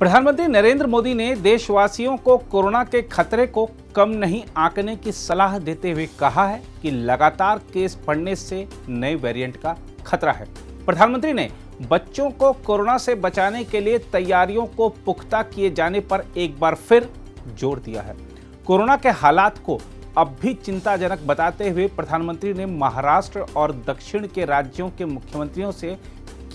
प्रधानमंत्री नरेंद्र मोदी ने देशवासियों को कोरोना के खतरे को कम नहीं आंकने की सलाह देते हुए कहा है कि लगातार केस बढ़ने से नए वेरिएंट का खतरा है। प्रधानमंत्री ने बच्चों को कोरोना से बचाने के लिए तैयारियों को पुख्ता किए जाने पर एक बार फिर जोर दिया है। कोरोना के हालात को अब भी चिंताजनक बताते हुए प्रधानमंत्री ने महाराष्ट्र और दक्षिण के राज्यों के मुख्यमंत्रियों से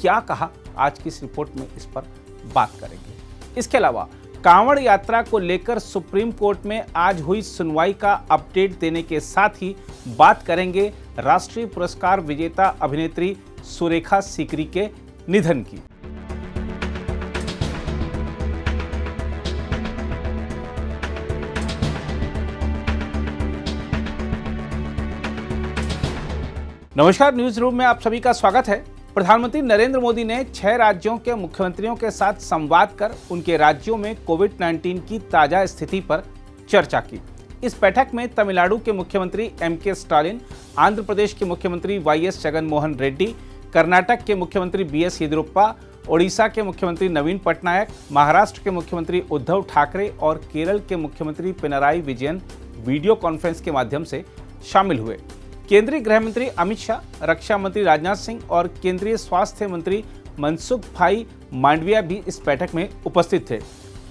क्या कहा, आज की इस रिपोर्ट में इस पर बात करेंगे। इसके अलावा कांवड़ यात्रा को लेकर सुप्रीम कोर्ट में आज हुई सुनवाई का अपडेट देने के साथ ही बात करेंगे राष्ट्रीय पुरस्कार विजेता अभिनेत्री सुरेखा सीकरी के निधन की। नमस्कार, न्यूज रूम में आप सभी का स्वागत है। प्रधानमंत्री नरेंद्र मोदी ने 6 राज्यों के मुख्यमंत्रियों के साथ संवाद कर उनके राज्यों में कोविड-19 की ताजा स्थिति पर चर्चा की। इस बैठक में तमिलनाडु के मुख्यमंत्री एम.के. स्टालिन, आंध्र प्रदेश के मुख्यमंत्री वाई.एस. जगनमोहन रेड्डी, कर्नाटक के मुख्यमंत्री बी.एस. येदियुरप्पा, ओडिशा के मुख्यमंत्री नवीन पटनायक, महाराष्ट्र के मुख्यमंत्री उद्धव ठाकरे और केरल के मुख्यमंत्री पिनराई विजयन वीडियो कॉन्फ्रेंस के माध्यम से शामिल हुए। केंद्रीय गृह मंत्री अमित शाह, रक्षा मंत्री राजनाथ सिंह और केंद्रीय स्वास्थ्य मंत्री मनसुख भाई मांडविया भी इस बैठक में उपस्थित थे।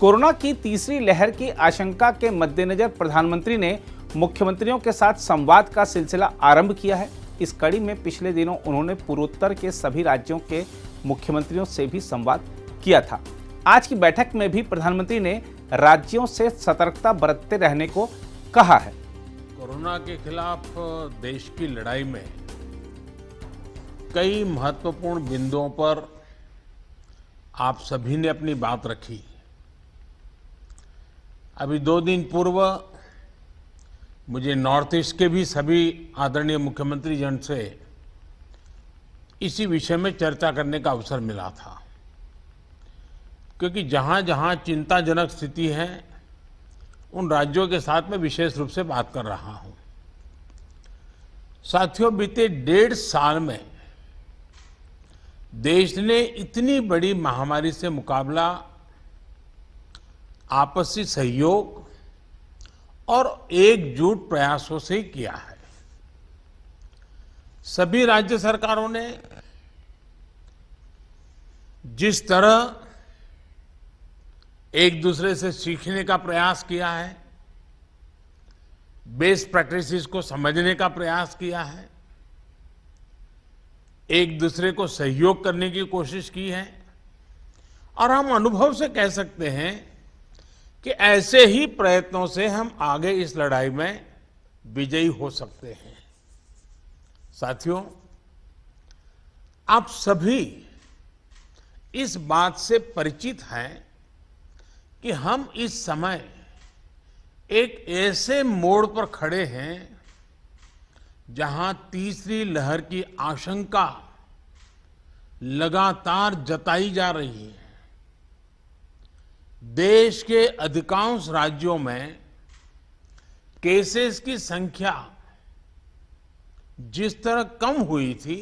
कोरोना की तीसरी लहर की आशंका के मद्देनजर प्रधानमंत्री ने मुख्यमंत्रियों के साथ संवाद का सिलसिला आरंभ किया है। इस कड़ी में पिछले दिनों उन्होंने पूर्वोत्तर के सभी राज्यों के मुख्यमंत्रियों से भी संवाद किया था। आज की बैठक में भी प्रधानमंत्री ने राज्यों से सतर्कता बरतते रहने को कहा है। कोरोना के खिलाफ देश की लड़ाई में कई महत्वपूर्ण बिंदुओं पर आप सभी ने अपनी बात रखी। अभी 2 दिन पूर्व मुझे नॉर्थ ईस्ट के भी सभी आदरणीय मुख्यमंत्री जन से इसी विषय में चर्चा करने का अवसर मिला था, क्योंकि जहां जहां चिंताजनक स्थिति है उन राज्यों के साथ में विशेष रूप से बात कर रहा हूं। साथियों, बीते 1.5 साल में देश ने इतनी बड़ी महामारी से मुकाबला आपसी सहयोग और एकजुट प्रयासों से ही किया है। सभी राज्य सरकारों ने जिस तरह एक दूसरे से सीखने का प्रयास किया है, बेस्ट प्रैक्टिसेस को समझने का प्रयास किया है, एक दूसरे को सहयोग करने की कोशिश की है, और हम अनुभव से कह सकते हैं कि ऐसे ही प्रयत्नों से हम आगे इस लड़ाई में विजयी हो सकते हैं। साथियों, आप सभी इस बात से परिचित हैं कि हम इस समय एक ऐसे मोड़ पर खड़े हैं जहां तीसरी लहर की आशंका लगातार जताई जा रही है। देश के अधिकांश राज्यों में केसेस की संख्या जिस तरह कम हुई थी,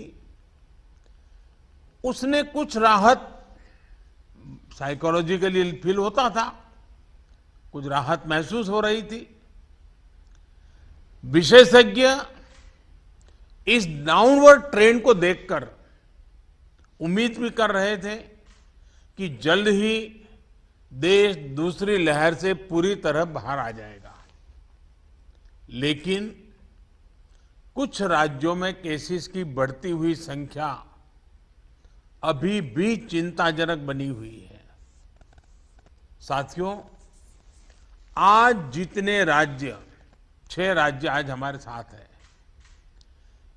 उसने कुछ राहत साइकोलॉजिकली फील होता था, कुछ राहत महसूस हो रही थी। विशेषज्ञ इस डाउनवर्ड ट्रेंड को देखकर उम्मीद भी कर रहे थे कि जल्द ही देश दूसरी लहर से पूरी तरह बाहर आ जाएगा। लेकिन कुछ राज्यों में केसेस की बढ़ती हुई संख्या अभी भी चिंताजनक बनी हुई है। साथियों, आज जितने राज्य, 6 राज्य आज हमारे साथ हैं,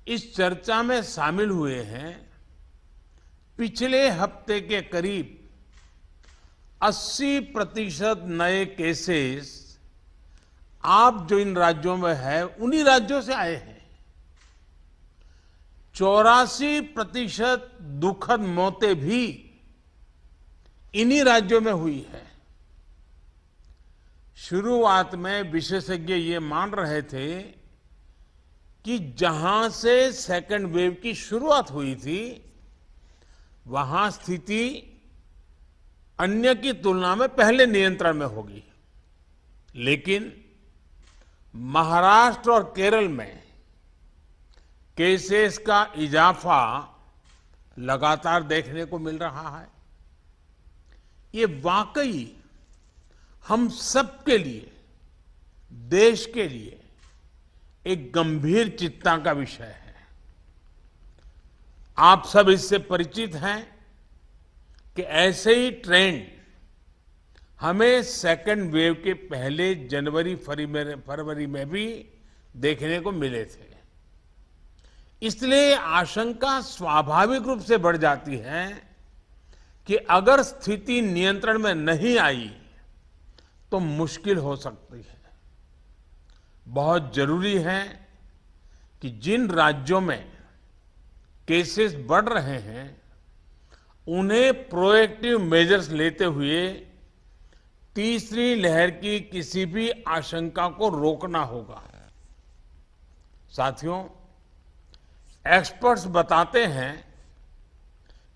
इस चर्चा में शामिल हुए हैं, पिछले हफ्ते के करीब 80% नए केसेस आप जो इन राज्यों में है उन्हीं राज्यों से आए हैं। 84% दुखद मौतें भी इन्हीं राज्यों में हुई है। शुरुआत में विशेषज्ञ ये मान रहे थे कि जहां से सेकंड वेव की शुरुआत हुई थी, वहां स्थिति अन्य की तुलना में पहले नियंत्रण में होगी, लेकिन महाराष्ट्र और केरल में केसेस का इजाफा लगातार देखने को मिल रहा है। ये वाकई हम सबके लिए, देश के लिए एक गंभीर चिंता का विषय है। आप सब इससे परिचित हैं कि ऐसे ही ट्रेंड हमें सेकंड वेव के पहले जनवरी फरवरी में भी देखने को मिले थे। इसलिए आशंका स्वाभाविक रूप से बढ़ जाती है कि अगर स्थिति नियंत्रण में नहीं आई तो मुश्किल हो सकती है। बहुत जरूरी है कि जिन राज्यों में केसेस बढ़ रहे हैं उन्हें प्रोएक्टिव मेजर्स लेते हुए तीसरी लहर की किसी भी आशंका को रोकना होगा। साथियों, एक्सपर्ट्स बताते हैं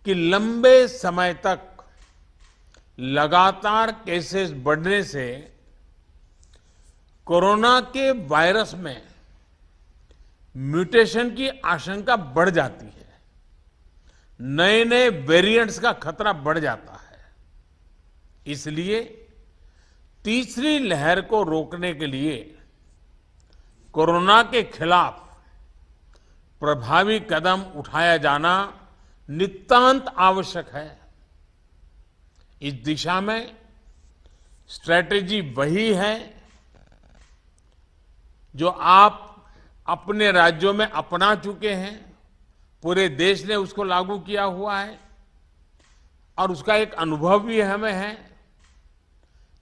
कि लंबे समय तक लगातार केसेस बढ़ने से कोरोना के वायरस में म्यूटेशन की आशंका बढ़ जाती है, नए नए वेरिएंट्स का खतरा बढ़ जाता है। इसलिए तीसरी लहर को रोकने के लिए कोरोना के खिलाफ प्रभावी कदम उठाया जाना नितांत आवश्यक है। इस दिशा में स्ट्रैटेजी वही है जो आप अपने राज्यों में अपना चुके हैं, पूरे देश ने उसको लागू किया हुआ है और उसका एक अनुभव भी हमें है,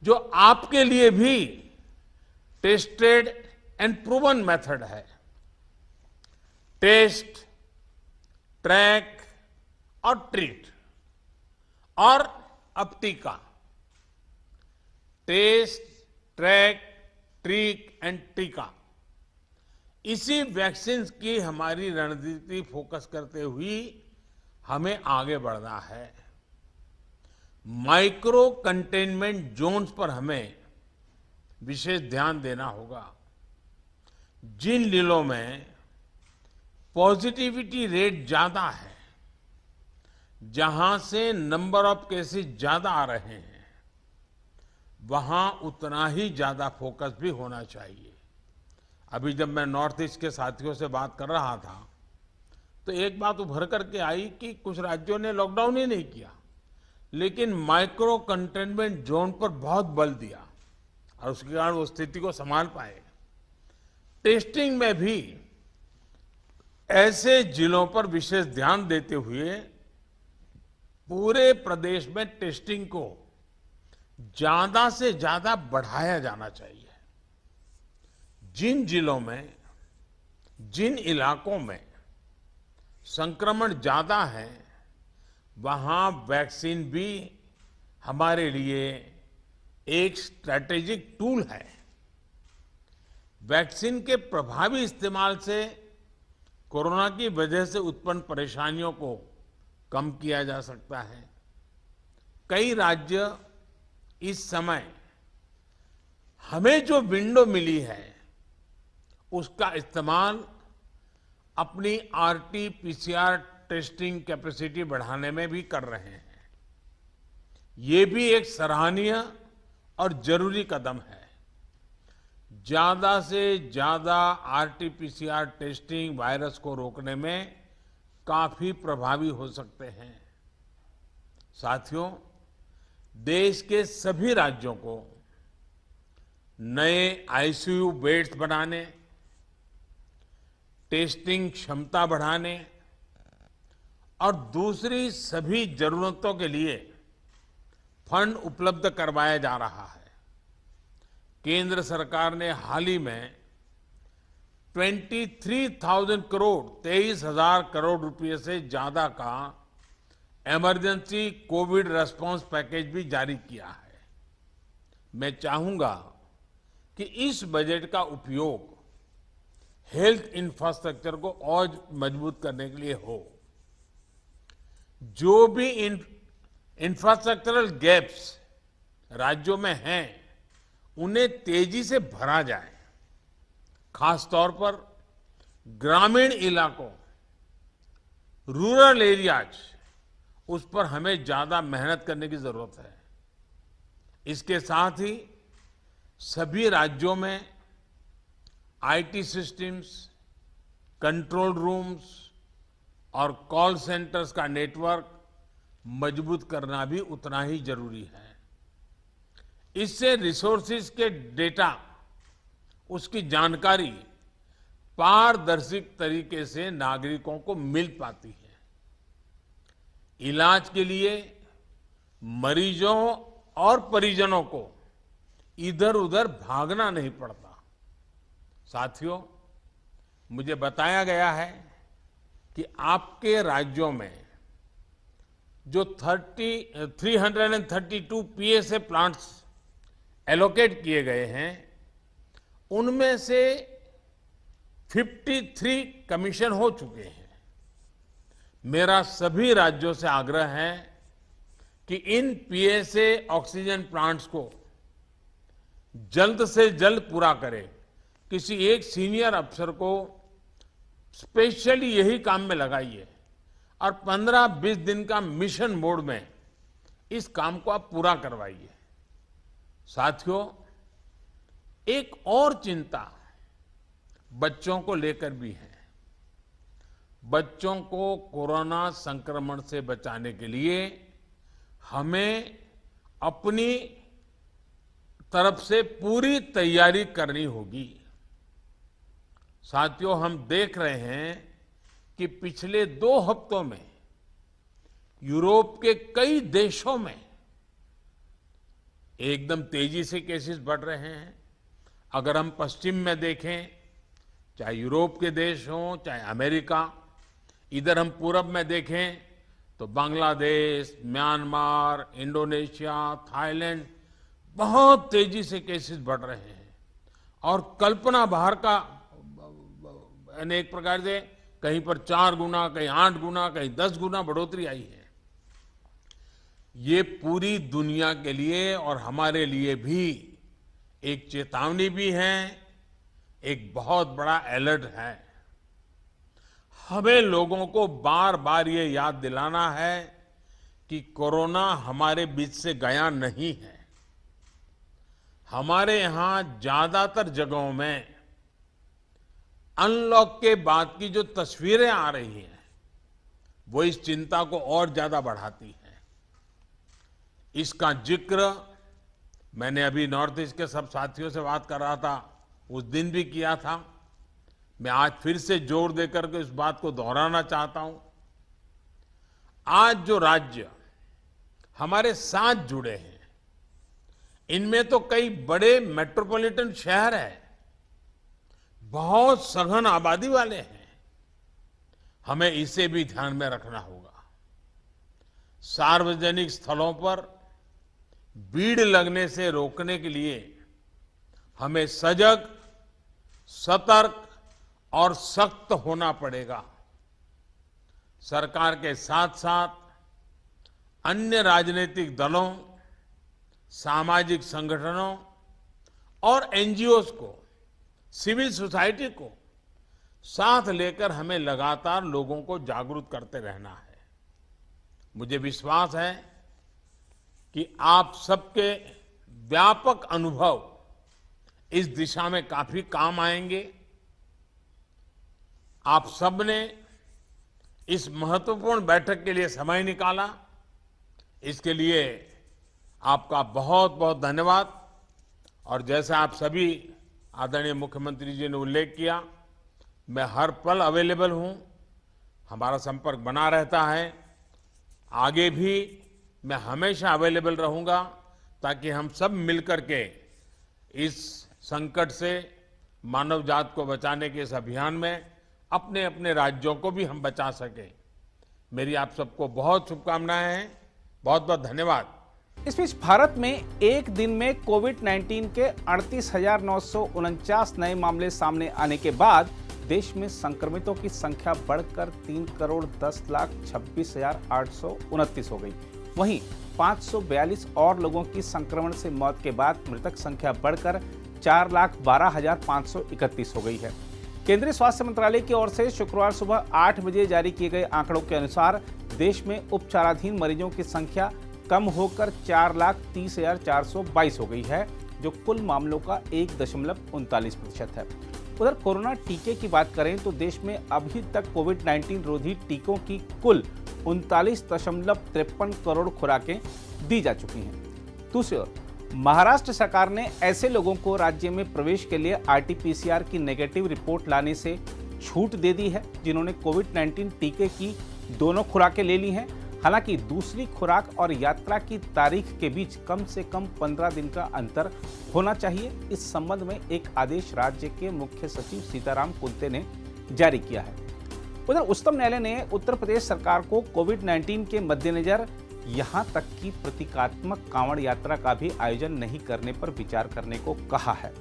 जो आपके लिए भी टेस्टेड एंड प्रूवन मेथड है। टेस्ट, ट्रैक और ट्रीट, और अब टीका। टेस्ट, ट्रैक, ट्रीट एंड टीका, इसी वैक्सीन की हमारी रणनीति फोकस करते हुए हमें आगे बढ़ना है। माइक्रो कंटेनमेंट जोन्स पर हमें विशेष ध्यान देना होगा। जिन जिलों में पॉजिटिविटी रेट ज्यादा है, जहां से नंबर ऑफ केसेस ज्यादा आ रहे हैं, वहां उतना ही ज्यादा फोकस भी होना चाहिए। अभी जब मैं नॉर्थ ईस्ट के साथियों से बात कर रहा था तो एक बात उभर करके आई कि कुछ राज्यों ने लॉकडाउन ही नहीं किया, लेकिन माइक्रो कंटेनमेंट जोन पर बहुत बल दिया और उसके कारण वो स्थिति को संभाल पाए। टेस्टिंग में भी ऐसे जिलों पर विशेष ध्यान देते हुए पूरे प्रदेश में टेस्टिंग को ज्यादा से ज्यादा बढ़ाया जाना चाहिए। जिन जिलों में, जिन इलाकों में संक्रमण ज्यादा है, वहां वैक्सीन भी हमारे लिए एक स्ट्रैटेजिक टूल है। वैक्सीन के प्रभावी इस्तेमाल से कोरोना की वजह से उत्पन्न परेशानियों को कम किया जा सकता है। कई राज्य इस समय हमें जो विंडो मिली है उसका इस्तेमाल अपनी आरटी-पीसीआर टेस्टिंग कैपेसिटी बढ़ाने में भी कर रहे हैं। ये भी एक सराहनीय और जरूरी कदम है। ज्यादा से ज्यादा आरटी-पीसीआर टेस्टिंग वायरस को रोकने में काफी प्रभावी हो सकते हैं। साथियों, देश के सभी राज्यों को नए आईसीयू बेड्स बनाने, टेस्टिंग क्षमता बढ़ाने और दूसरी सभी जरूरतों के लिए फंड उपलब्ध करवाया जा रहा है। केंद्र सरकार ने हाल ही में 23,000 करोड़ 23,000 करोड़ रुपए से ज्यादा का इमरजेंसी कोविड रेस्पॉन्स पैकेज भी जारी किया है। मैं चाहूंगा कि इस बजट का उपयोग हेल्थ इंफ्रास्ट्रक्चर को और मजबूत करने के लिए हो। जो भी इंफ्रास्ट्रक्चरल गैप्स राज्यों में हैं, उन्हें तेजी से भरा जाए। खास तौर पर ग्रामीण इलाकों, रूरल एरियाज, उस पर हमें ज्यादा मेहनत करने की जरूरत है। इसके साथ ही सभी राज्यों में आईटी सिस्टम्स, कंट्रोल रूम्स और कॉल सेंटर्स का नेटवर्क मजबूत करना भी उतना ही जरूरी है। इससे रिसोर्सेज के डेटा, उसकी जानकारी पारदर्शी तरीके से नागरिकों को मिल पाती है। इलाज के लिए मरीजों और परिजनों को इधर उधर भागना नहीं पड़ता। साथियों, मुझे बताया गया है कि आपके राज्यों में जो 332 पीएसए प्लांट्स एलोकेट किए गए हैं, उनमें से 53 कमीशन हो चुके हैं। मेरा सभी राज्यों से आग्रह है कि इन पीएसए ऑक्सीजन प्लांट्स को जल्द से जल्द पूरा करें। किसी एक सीनियर अफसर को स्पेशली यही काम में लगाइए और 15-20 दिन का मिशन मोड में इस काम को आप पूरा करवाइए। साथियों, एक और चिंता बच्चों को लेकर भी है। बच्चों को कोरोना संक्रमण से बचाने के लिए हमें अपनी तरफ से पूरी तैयारी करनी होगी। साथियों, हम देख रहे हैं कि पिछले 2 हफ्तों में यूरोप के कई देशों में एकदम तेजी से केसेस बढ़ रहे हैं। अगर हम पश्चिम में देखें, चाहे यूरोप के देश हों, चाहे अमेरिका, इधर हम पूरब में देखें तो बांग्लादेश, म्यांमार, इंडोनेशिया, थाईलैंड, बहुत तेजी से केसेस बढ़ रहे हैं। और कल्पना बाहर का, यानी एक प्रकार से कहीं पर 4 गुना, कहीं 8 गुना, कहीं 10 गुना बढ़ोतरी आई है। ये पूरी दुनिया के लिए और हमारे लिए भी एक चेतावनी भी है, एक बहुत बड़ा अलर्ट है। हमें लोगों को बार बार ये याद दिलाना है कि कोरोना हमारे बीच से गया नहीं है। हमारे यहां ज्यादातर जगहों में अनलॉक के बाद की जो तस्वीरें आ रही हैं, वो इस चिंता को और ज्यादा बढ़ाती हैं। इसका जिक्र मैंने अभी नॉर्थ ईस्ट के सब साथियों से बात कर रहा था, उस दिन भी किया था। मैं आज फिर से जोर देकर के इस बात को दोहराना चाहता हूं। आज जो राज्य हमारे साथ जुड़े हैं, इनमें तो कई बड़े मेट्रोपॉलिटन शहर हैं, बहुत सघन आबादी वाले हैं। हमें इसे भी ध्यान में रखना होगा। सार्वजनिक स्थलों पर भीड़ लगने से रोकने के लिए हमें सजग, सतर्क और सख्त होना पड़ेगा। सरकार के साथ साथ अन्य राजनीतिक दलों, सामाजिक संगठनों और एनजीओज को, सिविल सोसाइटी को साथ लेकर हमें लगातार लोगों को जागरूक करते रहना है। मुझे विश्वास है कि आप सबके व्यापक अनुभव इस दिशा में काफी काम आएंगे। आप सबने इस महत्वपूर्ण बैठक के लिए समय निकाला, इसके लिए आपका बहुत बहुत धन्यवाद। और जैसा आप सभी आदरणीय मुख्यमंत्री जी ने उल्लेख किया, मैं हर पल अवेलेबल हूं। हमारा संपर्क बना रहता है। आगे भी मैं हमेशा अवेलेबल रहूंगा, ताकि हम सब मिलकर के इस संकट से मानव जात को बचाने के इस अभियान में अपने अपने राज्यों को भी हम बचा सकें। मेरी आप सबको बहुत शुभकामनाएं हैं। बहुत बहुत धन्यवाद। इस बीच भारत में एक दिन में कोविड-19 के 38,949 नए मामले सामने आने के बाद देश में संक्रमितों की संख्या बढ़कर 3,10,26,829 हो गई। वहीं 542 और लोगों की संक्रमण से मौत के बाद मृतक संख्या बढ़कर 4,12,531 हो गई है। केंद्रीय स्वास्थ्य मंत्रालय की ओर से शुक्रवार सुबह 8 बजे जारी किए गए आंकड़ों के अनुसार देश में उपचाराधीन मरीजों की संख्या कम होकर 4,30,422 हो गई है, जो कुल मामलों का 1.39% है। उधर कोरोना टीके की बात करें तो देश में अभी तक कोविड-19 रोधी टीकों की कुल 39.53 करोड़ खुराकें दी जा चुकी हैं। दूसरी ओर महाराष्ट्र सरकार ने ऐसे लोगों को राज्य में प्रवेश के लिए RT-PCR की नेगेटिव रिपोर्ट लाने से छूट दे दी है, जिन्होंने कोविड-19 टीके की दोनों खुराकें ले ली हैं। हालांकि दूसरी खुराक और यात्रा की तारीख के बीच कम से कम 15 दिन का अंतर होना चाहिए। इस संबंध में एक आदेश राज्य के मुख्य सचिव सीताराम कुंते ने जारी किया है। उधर उच्चतम न्यायालय ने उत्तर प्रदेश सरकार को कोविड-19 के मद्देनजर यहां तक कि प्रतीकात्मक कांवड़ यात्रा का भी आयोजन नहीं करने पर विचार करने को कहा है।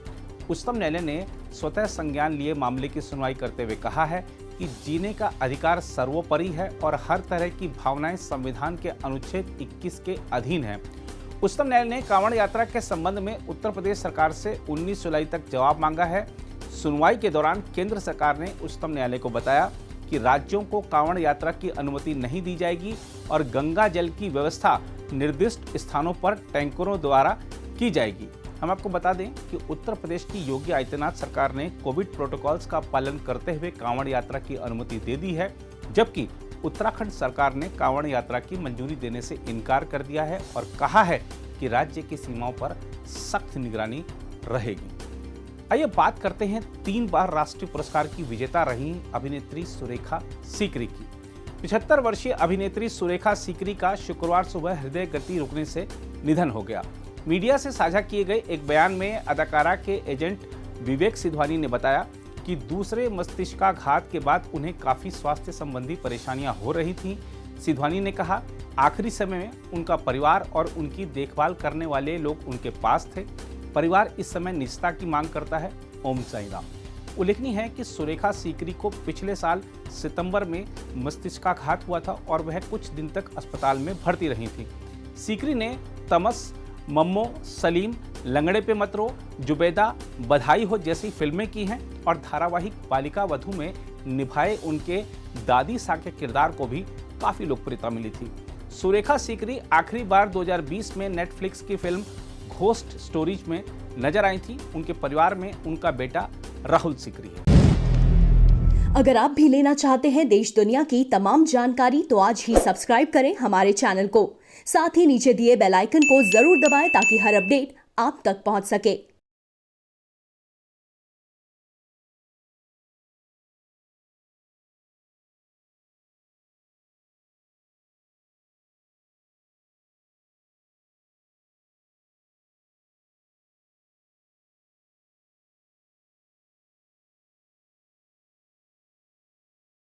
उच्चतम न्यायालय ने स्वतः संज्ञान लिए मामले की सुनवाई करते हुए कहा है कि जीने का अधिकार सर्वोपरि है और हर तरह की भावनाएं संविधान के अनुच्छेद 21 के अधीन है। उच्चतम न्यायालय ने कांवड़ यात्रा के संबंध में उत्तर प्रदेश सरकार से 19 जुलाई तक जवाब मांगा है। सुनवाई के दौरान केंद्र सरकार ने उच्चतम न्यायालय को बताया कि राज्यों को कांवड़ यात्रा की अनुमति नहीं दी जाएगी और गंगा जल की व्यवस्था निर्दिष्ट स्थानों पर टैंकरों द्वारा की जाएगी। हम आपको बता दें कि उत्तर प्रदेश की योगी आदित्यनाथ सरकार ने कोविड प्रोटोकॉल्स का पालन करते हुए कांवड़ यात्रा की अनुमति दे दी है, जबकि उत्तराखंड सरकार ने कांवड़ यात्रा की मंजूरी देने से इनकार कर दिया है और कहा है कि राज्य की सीमाओं पर सख्त निगरानी रहेगी। आइए बात करते हैं 3 बार राष्ट्रीय पुरस्कार की विजेता रही अभिनेत्री सुरेखा सीकरी की। 75 वर्षीय अभिनेत्री सुरेखा सीकरी का शुक्रवार सुबह हृदय गति रुकने से निधन हो गया। मीडिया से साझा किए गए एक बयान में अदाकारा के एजेंट विवेक सिधवानी ने बताया कि दूसरे मस्तिष्काघात के बाद उन्हें काफी स्वास्थ्य संबंधी परेशानियां हो रही थीं। सिधवानी ने कहा, आखिरी समय में उनका परिवार और उनकी देखभाल करने वाले लोग उनके पास थे। परिवार इस समय निजता की मांग करता है। ओम साई राम। उल्लेखनीय है कि सुरेखा सीकरी को पिछले साल सितंबर में मस्तिष्काघात हुआ था और वह कुछ दिन तक अस्पताल में भर्ती रही थी। सीकरी ने तमस, मम्मो, सलीम, लंगड़े पे मत रो, जुबैदा, बधाई हो जैसी फिल्में की हैं और धारावाहिक बालिका वधू में निभाए उनके दादी सा के किरदार को भी काफी लोकप्रियता मिली थी। सुरेखा सीकरी आखिरी बार 2020 में नेटफ्लिक्स की फिल्म घोस्ट स्टोरीज में नजर आई थी। उनके परिवार में उनका बेटा राहुल सीकरी है। अगर आप भी लेना चाहते हैं देश दुनिया की तमाम जानकारी तो आज ही सब्सक्राइब करें हमारे चैनल को। साथ ही नीचे दिए बेल आइकन को जरूर दबाएं ताकि हर अपडेट आप तक पहुंच सके।